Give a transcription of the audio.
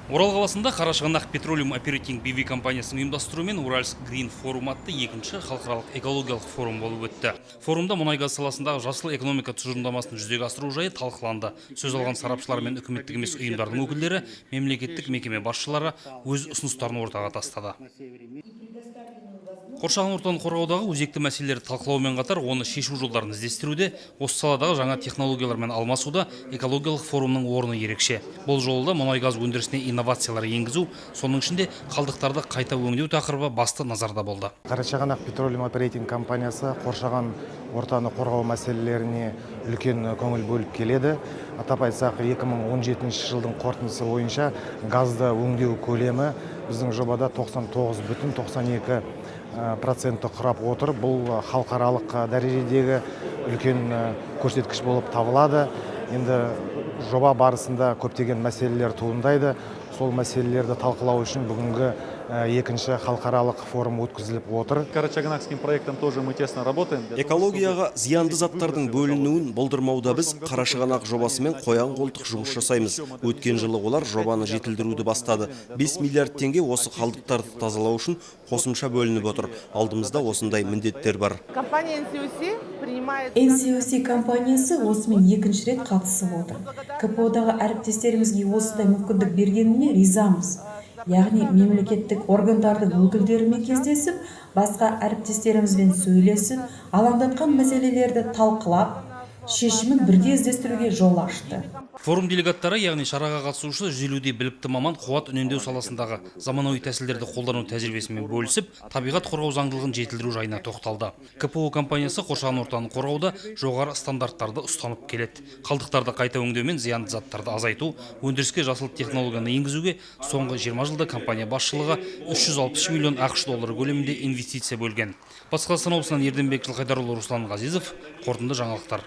Орал қаласында Қарашығанақ Petroleum Operating BV компаниясының ұйымдастыруымен Уральск Green Forum атты екінші халықаралық экологиялық форум болып өтті. Форумда мұнай-газ саласындағы жасыл экономика тұжырымдамасын жүзеге асыру жайы талқыланды. Сөз алған сарапшылар мен үкіметтік емес ұйымдардың өкілдері, мемлекеттік мекеме басшылары өз ұсыныстарын ортаға тастады. Қоршаған ортаны қорғаудағы өзекті мәселелерді талқылаумен қатар, оны шешу жолдарын іздестіруде, осы саладағы жаңа технологиялармен алмасуда экологиялық форумның орны ерекше. Бұл жолда мұнай-газ өндірісіне инновациялар енгізу, соның ішінде қалдықтарды қайта өңдеу тақырыбы басты назарда болды. Қарашығанақ Petroleum Operating компаниясы қоршаған ортаны қорғау мәселелеріне үлкен көңіл бөліп келеді. Атап айтсақ, 2017 жылдың қорытындысы бойынша газды өңдеу көлемі біздің жобада 99,92% құрап отыр. Бұл халықаралық дәрежедегі үлкен көрсеткіш болып табылады. Енді жоба барысында көптеген мәселелер туындайды. Сол мәселелерді талқылау үшін бүгінгі екінші халықаралық форум өткізіліп отыр. Карачаганакским проектом тоже мы тесно работаем. Экологияға зиянды заттардың бөлінуін болдырмауда біз Қарашығанақ жобасымен қоян қолтық жұмыс жасаймыз. Өткен жылы олар жобаны жетілдіруді бастады. 5 миллиард теңге осы қалдықтарды тазалау үшін қосымша бөлініп отыр. Алдымызда осындай міндеттер бар. NCOC компаниясы осымен екінші рет қатысып отыр. КПО-дағы әріптестерімізге осындай мүмкіндік бергеніне ризамыз. Яғни мемлекеттік органдардың өкілдерімен кездесіп, басқа әріптестерімізбен сөйлесіп, алаңдатқан мәселелерді талқылап, шешімін бірге іздестіруге жол ашты. Форум делегаттары, яғни шараға қатысушы 150-де білікті маман қуат үнемдеу саласындағы заманауи тәсілдерді қолдану тәжірибесімен бөлісіп, табиғат қорғау заңдылығын жетілдіру жайына тоқталды. КПО компаниясы қоршаған ортаны қорғауда жоғары стандарттарды ұстанып келеді. Қалдықтарды қайта өңдеу мен зиянды заттарды азайту, өндіріске жасыл технологияны енгізуге соңғы 20 жылда компания басшылығы 360 миллион ақш доллары көлемінде инвестиция бөлген. Батыс Қазақстан облысынан Ерденбек Жылқайдарұлы, Руслан Ғазизов, қорытынды жаңалықтар.